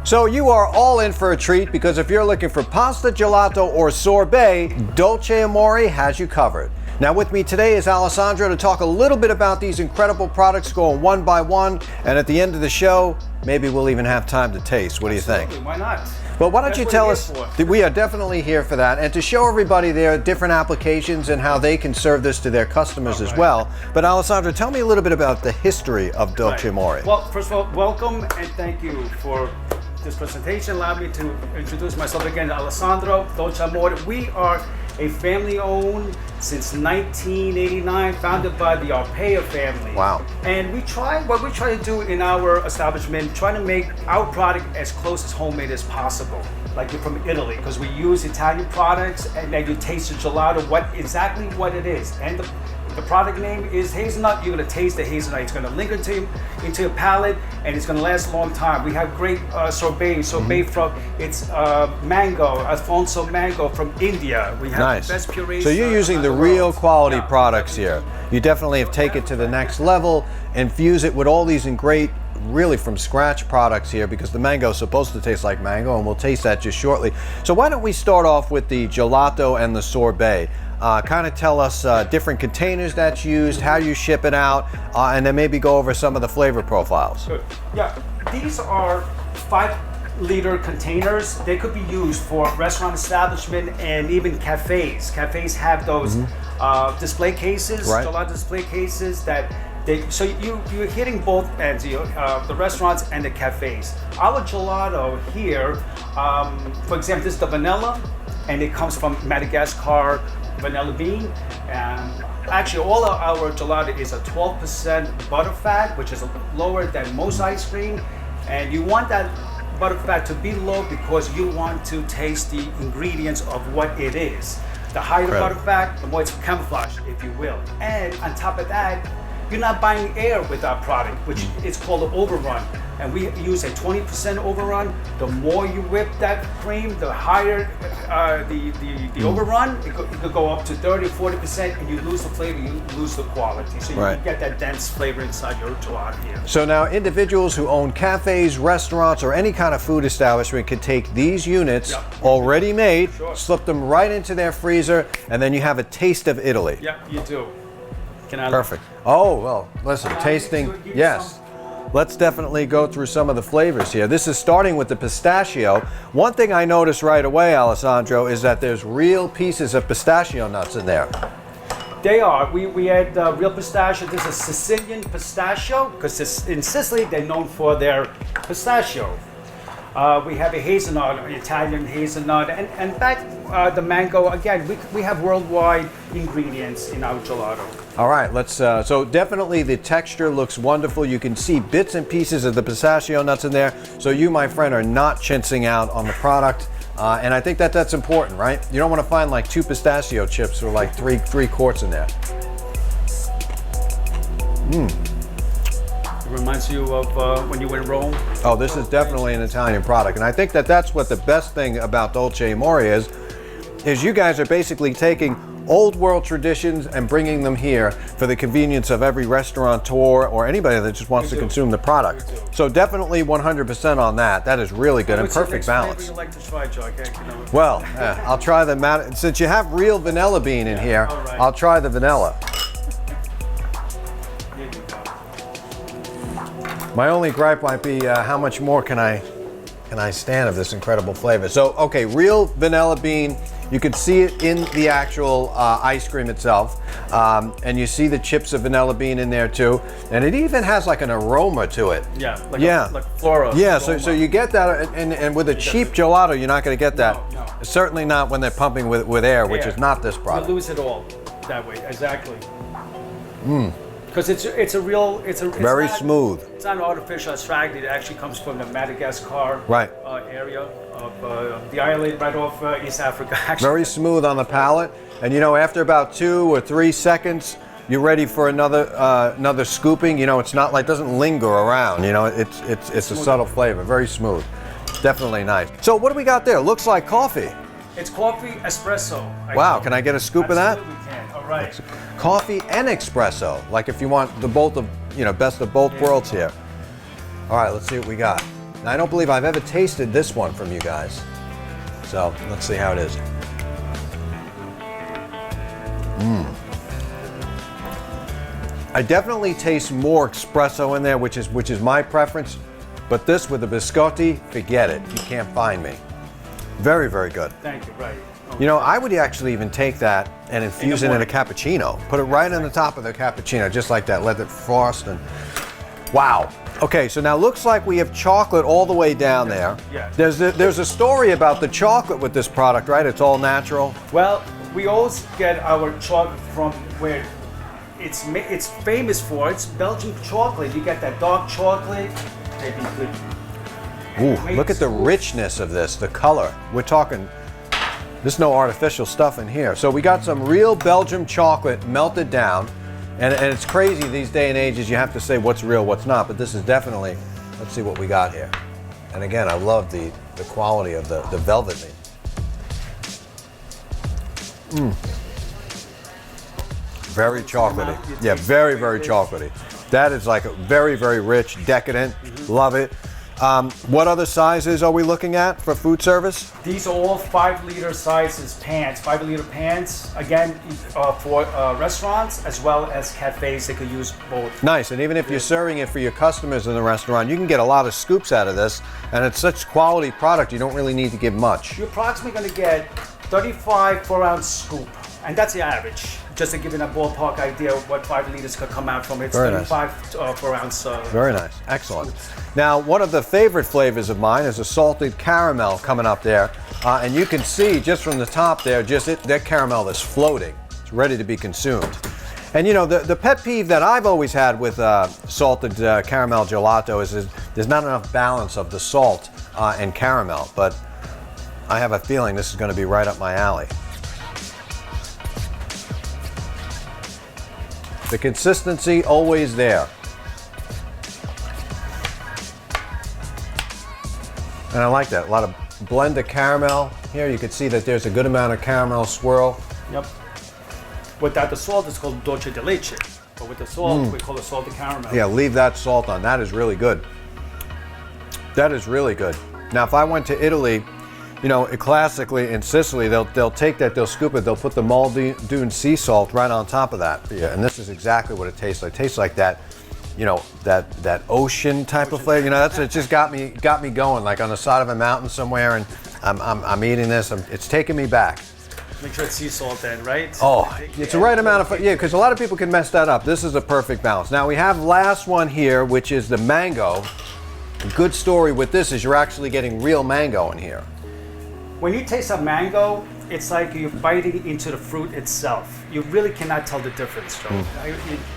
So you are all in for a treat because if you're looking for pasta, gelato, or sorbet, Dolce Amore has you covered. Now with me today is Alessandro to talk a little bit about these incredible products going one by one, and at the end of the show, maybe we'll even have time to taste. What do you think? Why not? Well, why don't you tell us, we are definitely here for that, and to show everybody their different applications and how they can serve this to their customers as well. But Alessandro, tell me a little bit about the history of Dolce Amore. Well, first of all, welcome and thank you for this presentation. Allow me to introduce myself again, Alessandro, Dolce Amore. We are a family-owned since 1989, founded by the Arpaia family. Wow. And what we try to do in our establishment, try to make our product as close as homemade as possible. Like you're from Italy, because we use Italian products, and then you taste the gelato, exactly what it is. And the product name is hazelnut. You're gonna taste the hazelnut. It's gonna linger into your palate, and it's gonna last a long time. We have great sorbet from mango, Alfonso mango from India. We have the best purees. So you're using the real quality products here. You definitely have taken it to the next level, infuse it with all these great, really from scratch products here, because the mango is supposed to taste like mango, and we'll taste that just shortly. So why don't we start off with the gelato and the sorbet? Kind of tell us different containers that's used, how you ship it out, and then maybe go over some of the flavor profiles. Good. Yeah, these are 5-liter containers. They could be used for restaurant establishment and even cafes. Cafes have those display cases, gelato display cases so you're hitting both ends, the restaurants and the cafes. Our gelato here, for example, this is the vanilla, and it comes from Madagascar vanilla bean. Actually, all of our gelato is a 12% butterfat, which is lower than most ice cream. And you want that butterfat to be low because you want to taste the ingredients of what it is. The higher the butterfat, the more it's camouflage, if you will. And on top of that, you're not buying air with our product, which is called an overrun. And we use a 20% overrun. The more you whip that cream, the higher the overrun. It could go up to 30, 40%, and you lose the flavor, you lose the quality. So you get that dense flavor inside your gelato here. So now individuals who own cafes, restaurants, or any kind of food establishment can take these units already made, slip them right into their freezer, and then you have a taste of Italy. Yeah, you do. Perfect. Oh, well, listen, tasting, yes. Let's definitely go through some of the flavors here. This is starting with the pistachio. One thing I noticed right away, Alessandro, is that there's real pieces of pistachio nuts in there. They are. We had real pistachio. This is Sicilian pistachio, because in Sicily, they're known for their pistachio. We have a hazelnut, Italian hazelnut, and in fact, the mango. Again, we have worldwide ingredients in our gelato. All right, let's. So definitely the texture looks wonderful. You can see bits and pieces of the pistachio nuts in there. So you, my friend, are not chinsing out on the product, and I think that's important, right? You don't want to find like 2 pistachio chips or like three quarts in there. It reminds you of when you were in Rome. Oh, this is definitely an Italian product, and I think that's what the best thing about Dolce Amore is you guys are basically taking old world traditions and bringing them here for the convenience of every restaurateur or anybody that just wants to consume the product. So definitely 100% on that. That is really good and perfect balance. Would you like to try, Joe? Well, I'll try the since you have real vanilla bean in here, I'll try the vanilla. My only gripe might be how much more can I stand of this incredible flavor. So, okay, real vanilla bean. You can see it in the actual ice cream itself, and you see the chips of vanilla bean in there too, and it even has like an aroma to it. Yeah, like floral. Yeah, so you get that, and with a cheap gelato, you're not going to get that. No. Certainly not when they're pumping with air, which is not this product. You lose it all that way, exactly. Because it's very smooth. It's not artificial extracted. It actually comes from the Madagascar area of the island right off East Africa. Actually. Very smooth on the palate, and after about 2 or 3 seconds, you're ready for another scooping. It's not like doesn't linger around. It's a subtle flavor, very smooth, definitely nice. So what do we got there? Looks like coffee. It's coffee espresso. Wow, can I get a scoop of that? Absolutely can. All right. Coffee and espresso, like if you want the best of both worlds here. All right, let's see what we got. Now, I don't believe I've ever tasted this one from you guys. So let's see how it is. I definitely taste more espresso in there, which is my preference. But this with the biscotti, forget it. You can't find me. Very, very good. Thank you. Right. You know, I would actually even take that and infuse it in a cappuccino. Put it right on the top of the cappuccino, just like that. Let it frost and wow. Okay, so now looks like we have chocolate all the way down there. Yeah. There's a story about the chocolate with this product, right? It's all natural. Well, we always get our chocolate from where it's famous for. It's Belgian chocolate. You get that dark chocolate. Maybe good. Ooh, look at the richness of this, the color. We're talking, there's no artificial stuff in here. So we got some real Belgian chocolate melted down. And it's crazy these day and ages, you have to say what's real, what's not. But this is definitely, let's see what we got here. And again, I love the quality of the velvet. Very chocolatey. Yeah, very, very chocolatey. That is like a very, very rich, decadent. Love it. What other sizes are we looking at for food service? These are all 5-liter sizes pans, 5-liter pans. Again, for restaurants as well as cafes, they could use both. Nice, and even if you're serving it for your customers in the restaurant, you can get a lot of scoops out of this, and it's such quality product, you don't really need to give much. You're approximately going to get 35 4-ounce scoop, and that's the average. Just to give you a ballpark idea of what 5 liters could come out from it. It's Very 35 4-ounce. Very nice, excellent. Now, one of the favorite flavors of mine is a salted caramel coming up there, and you can see just from the top there, that caramel is floating. It's ready to be consumed. And you know, the pet peeve that I've always had with salted caramel gelato is there's not enough balance of the salt and caramel, but I have a feeling this is going to be right up my alley. The consistency always there. And I like that. A lot of blend of caramel. Here you can see that there's a good amount of caramel swirl. Yep. Without the salt, it's called dulce de leche. But with the salt, we call it salted caramel. Yeah, leave that salt on. That is really good. That is really good. Now, if I went to Italy, you know, classically in Sicily, they'll take that, they'll scoop it, they'll put the Muldoon sea salt right on top of that. Yeah, and this is exactly what it tastes like. It tastes like that, you know, that ocean type of flavor. You know, it just got me going, like on the side of a mountain somewhere, and I'm eating this. It's taking me back. Make sure it's sea salt then, right? Oh, it's the right amount of, yeah, because a lot of people can mess that up. This is a perfect balance. Now we have last one here, which is the mango. A good story with this is you're actually getting real mango in here. When you taste a mango, it's like you're biting into the fruit itself. You really cannot tell the difference, Joe,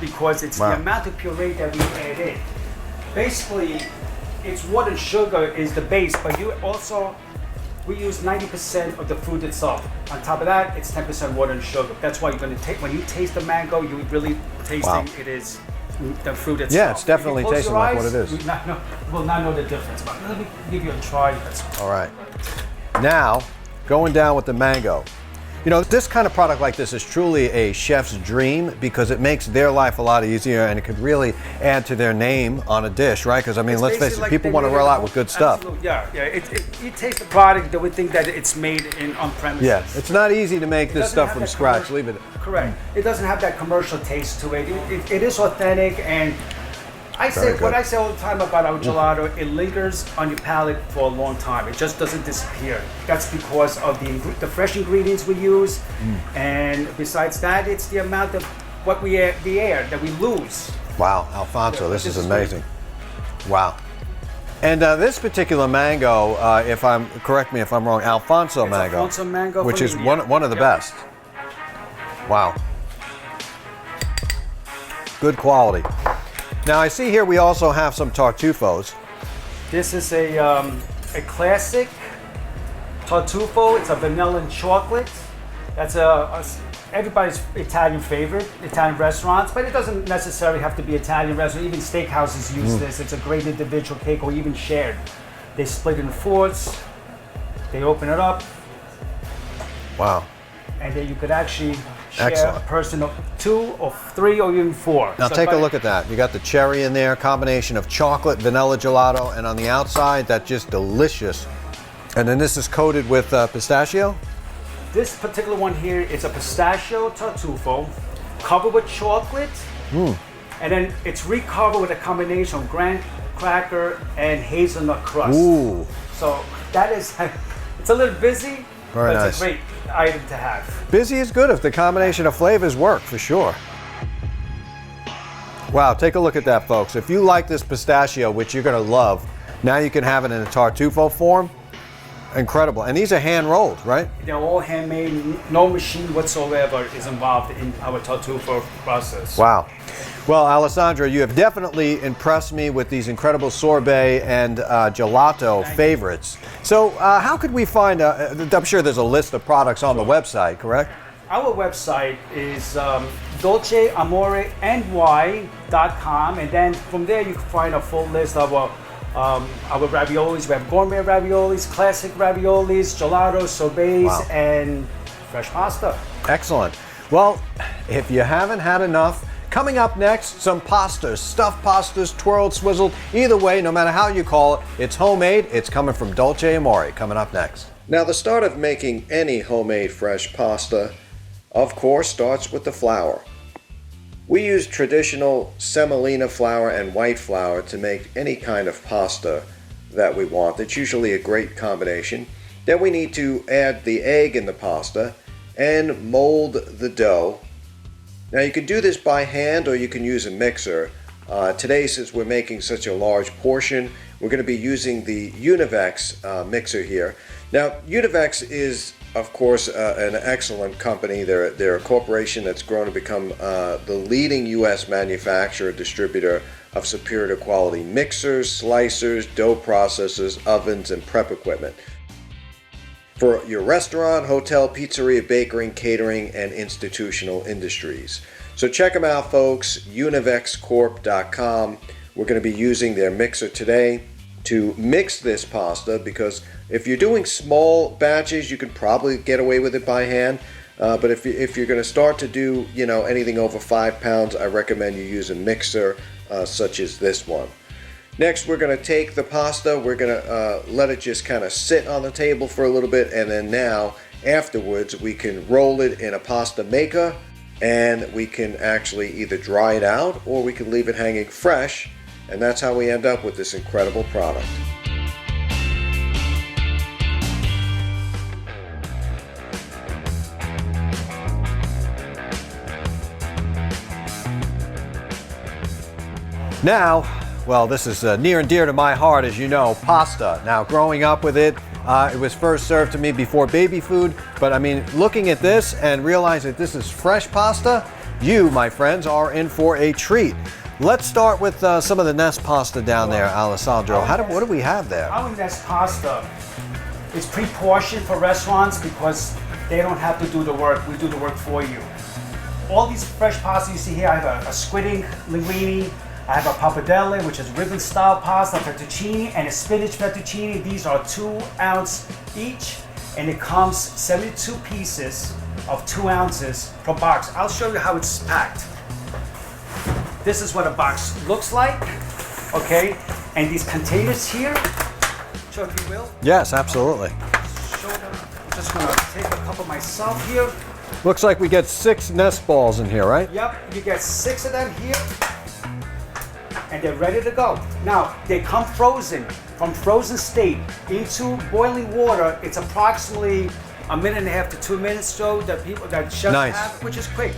because it's the amount of puree that we add in. Basically, it's water and sugar is the base, but we use 90% of the fruit itself. On top of that, it's 10% water and sugar. That's why you're going to take, when you taste the mango, you're really tasting it is the fruit itself. Yeah, it's definitely tasting like what it is. You will not know the difference, but let me give you a try. All right. Now, going down with the mango. You know, this kind of product like this is truly a chef's dream because it makes their life a lot easier and it could really add to their name on a dish, right? Because, I mean, let's face it, people want to roll out with good stuff. Yeah. You taste the product, they would think that it's made on premises. Yeah, it's not easy to make this stuff from scratch. Leave it. Correct. It doesn't have that commercial taste to it. It is authentic, and I say all the time about our gelato, it lingers on your palate for a long time. It just doesn't disappear. That's because of the fresh ingredients we use, and besides that, it's the amount of what the air that we lose. Wow, Alfonso, this is amazing. Wow. And this particular mango, correct me if I'm wrong, Alfonso mango, which is one of the best. Wow. Good quality. Now I see here we also have some tartufos. This is a classic tartufo. It's a vanilla and chocolate. That's everybody's Italian favorite, Italian restaurants, but it doesn't necessarily have to be Italian restaurant. Even steakhouses use this. It's a great individual cake or even shared. They split it in fourths. They open it up. Wow. And then you could actually share Excellent. a person of 2 or 3 or even 4. Now So take a but- look at that. You got the cherry in there, combination of chocolate, vanilla gelato, and on the outside, that's just delicious. And then this is coated with pistachio? This particular one here is a pistachio tartufo covered with chocolate, and then it's recovered with a combination of graham cracker and hazelnut crust. Ooh. So that is, it's a little busy, Very but nice. it's a great item to have. Busy is good if the combination of flavors work, for sure. Wow, take a look at that, folks. If you like this pistachio, which you're going to love, now you can have it in a tartufo form. Incredible. And these are hand rolled, right? They're all handmade, no machine whatsoever is involved in our tartufo process. Wow. Well, Alessandro, you have definitely impressed me with these incredible sorbet and gelato favorites. So how could we find, I'm sure there's a list of products on the website, correct? Our website is dolceamoreny.com, and then from there you can find a full list of our raviolis. We have gourmet raviolis, classic raviolis, gelato, sorbets, Wow. and fresh pasta. Excellent. Well, if you haven't had enough, coming up next, some pastas, stuffed pastas, twirled, swizzled. Either way, no matter how you call it, it's homemade. It's coming from Dolce Amore. Coming up next. Now, the start of making any homemade fresh pasta, of course, starts with the flour. We use traditional semolina flour and white flour to make any kind of pasta that we want. It's usually a great combination. Then we need to add the egg in the pasta and mold the dough. Now you can do this by hand or you can use a mixer. Today, since we're making such a large portion, we're going to be using the Univex mixer here. Now, Univex is, of course, an excellent company. They're a corporation that's grown to become the leading U.S. manufacturer, distributor of superior quality mixers, slicers, dough processors, ovens, and prep equipment for your restaurant, hotel, pizzeria, bakery, catering, and institutional industries. So check them out, folks, univexcorp.com. We're going to be using their mixer today to mix this pasta, because if you're doing small batches, you can probably get away with it by hand. But if you're going to start to do, anything over 5 pounds, I recommend you use a mixer such as this one. Next, we're going to take the pasta, we're going to let it just kind of sit on the table for a little bit, and then now, afterwards, we can roll it in a pasta maker, and we can actually either dry it out or we can leave it hanging fresh, and that's how we end up with this incredible product. Now, well, this is near and dear to my heart, as you know, pasta. Now, growing up with it, it was first served to me before baby food, but I mean, looking at this and realizing that this is fresh pasta, you, my friends, are in for a treat. Let's start with some of the Nest pasta down there, Alessandro. What do we have there? Our Nest pasta is pre-portioned for restaurants because they don't have to do the work. We do the work for you. All these fresh pasta you see here, I have a squid ink linguine, I have a pappardelle, which is ribbon style pasta, fettuccine, and a spinach fettuccine. These are 2 ounce each, and it comes 72 pieces of 2 ounces per box. I'll show you how it's packed. This is what a box looks like, okay? And these containers here, show if you will. Yes, absolutely. Show them. I'm just gonna take a couple myself here. Looks like we get 6 Nest balls in here, right? Yep, you get 6 of them here, and they're ready to go. Now, they come frozen, from frozen state into boiling water. It's approximately 1.5 to 2 minutes, Joe, that chefs Nice. have, which is quick.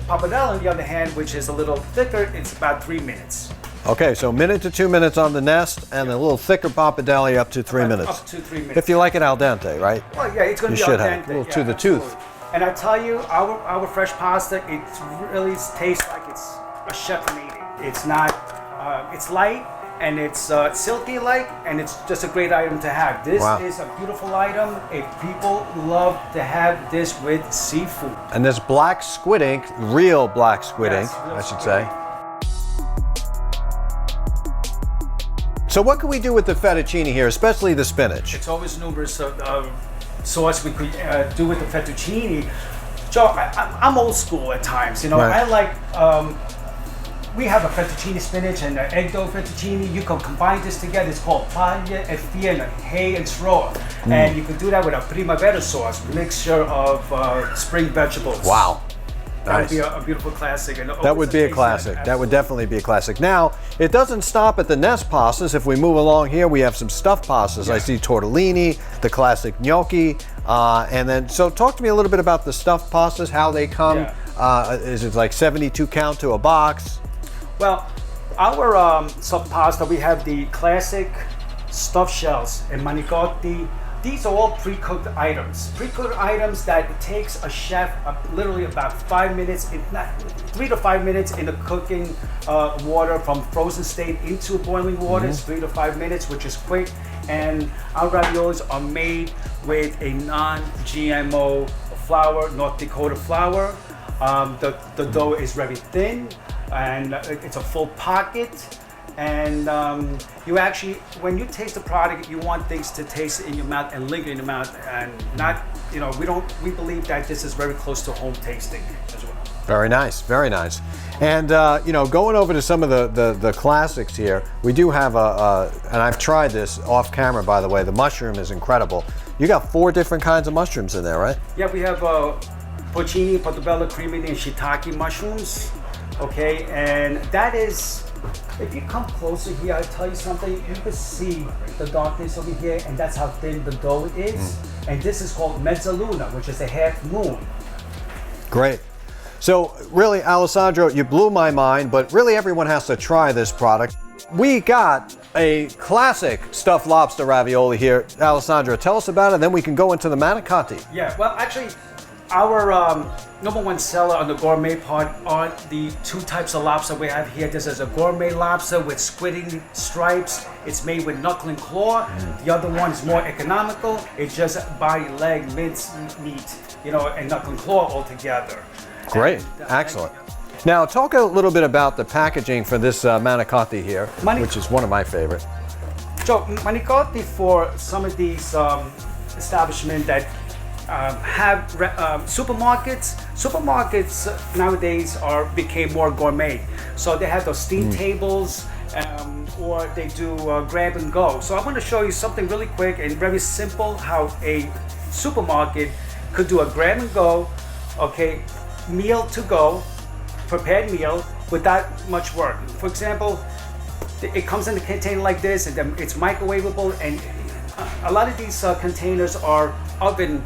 Pappardelle, on the other hand, which is a little thicker, it's about 3 minutes. Okay, so 1 to 2 minutes on the Nest, and a little thicker pappardelle up to 3 minutes. Up to 3 minutes. If you like it al dente, right? Well, yeah, it's going to You be should al have dente. a little Yeah, to the tooth. absolutely. And I tell you, our fresh pasta, it really tastes like it's a chef made it. It's not, it's light and it's silky-like, and it's just a great item to have. This Wow. is a beautiful item. People love to have this with seafood. And this black squid ink, real black squid Yes, ink, real I should squid say. So what can we do with the fettuccine here, especially the spinach? It's always numerous sauce we could do with the fettuccine. So I'm old school at times. You know, Right. I like. We have a fettuccine spinach and an egg dough fettuccine. You can combine this together. It's called paglia e fieno, hay and straw. And you can do that with a primavera sauce, mixture of spring vegetables. Wow. That Nice. would be a beautiful classic. And That would be a classic. That would definitely be a classic. Now, it doesn't stop at the nest pastas. If we move along here, we have some stuffed pastas. I see tortellini, the classic gnocchi, and then, so talk to me a little bit about the stuffed pastas, how they come. Is it like 72 count to a box? Well, our stuffed pasta, we have the classic stuffed shells and manicotti. These are all pre-cooked items. Pre-cooked items that it takes a chef literally about 5 minutes, 3 to 5 minutes in the cooking water from frozen state into boiling water. It's 3 to 5 minutes, which is quick. And our raviolis are made with a non-GMO flour, North Dakota flour. The dough is very thin, and it's a full pocket. And you actually, when you taste the product, you want things to taste in your mouth and linger in your mouth, and not, you know, we believe that this is very close to home tasting as well. Very nice, very nice. And you know, going over to some of the classics here, we do have and I've tried this off camera, by the way. The mushroom is incredible. You got 4 different kinds of mushrooms in there, right? Yeah, we have porcini, portobello, cremini, and shiitake mushrooms. Okay, and that is, if you come closer here, I'll tell you something. You can see the darkness over here, and that's how thin the dough is. And this is called mezzaluna, which is a half moon. Great. So really, Alessandro, you blew my mind, but really everyone has to try this product. We got a classic stuffed lobster ravioli here. Alessandro, tell us about it, and then we can go into the manicotti. Yeah, well, actually, our #1 seller on the gourmet part are the 2 types of lobster we have here. This is a gourmet lobster with squidding stripes. It's made with knuckle and claw. The other one is more economical. It's just body, leg, mince meat, you know, and knuckle and claw all together. Great, excellent. Now, talk a little bit about the packaging for this manicotti here, which is one of my favorite. So, manicotti, for some of these establishments that have supermarkets nowadays became more gourmet. So they have those steam tables, or they do grab and go. So I want to show you something really quick and very simple, how a supermarket could do a grab and go, okay, meal to go, prepared meal without much work. For example, it comes in a container like this, and then it's microwavable, and a lot of these containers are oven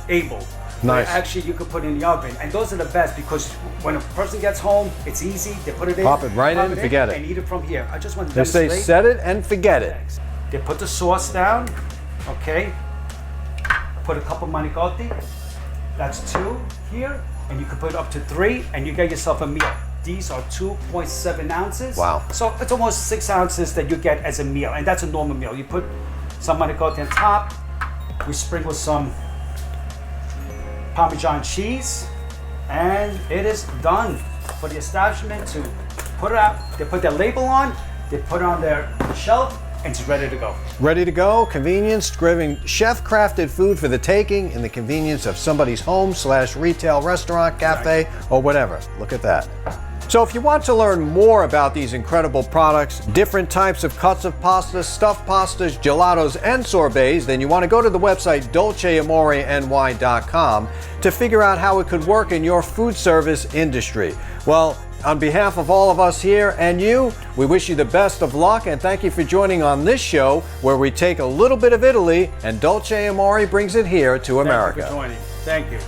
able. Nice. Actually, you could put in the oven, and those are the best because when a person gets home, it's easy. They put it in, Pop it right in, forget it. and eat it from here. I just want to They say demonstrate. set it and forget it. They put the sauce down, okay. Put a couple manicotti. That's 2 here, and you can put up to 3, and you get yourself a meal. These are 2.7 ounces. Wow. So it's almost 6 ounces that you get as a meal, and that's a normal meal. You put some manicotti on top. We sprinkle some Parmesan cheese, and it is done for the establishment to put it out. They put their label on, they put it on their shelf, and it's ready to go. Ready to go, convenience, serving chef-crafted food for the taking in the convenience of somebody's home / retail, restaurant, cafe, or whatever. Look at that. So if you want to learn more about these incredible products, different types of cuts of pasta, stuffed pastas, gelatos, and sorbets, then you want to go to the website dolceamoreny.com to figure out how it could work in your food service industry. Well, on behalf of all of us here and you, we wish you the best of luck, and thank you for joining on this show where we take a little bit of Italy and Dolce Amore brings it here to America. Thank you for joining. Thank you.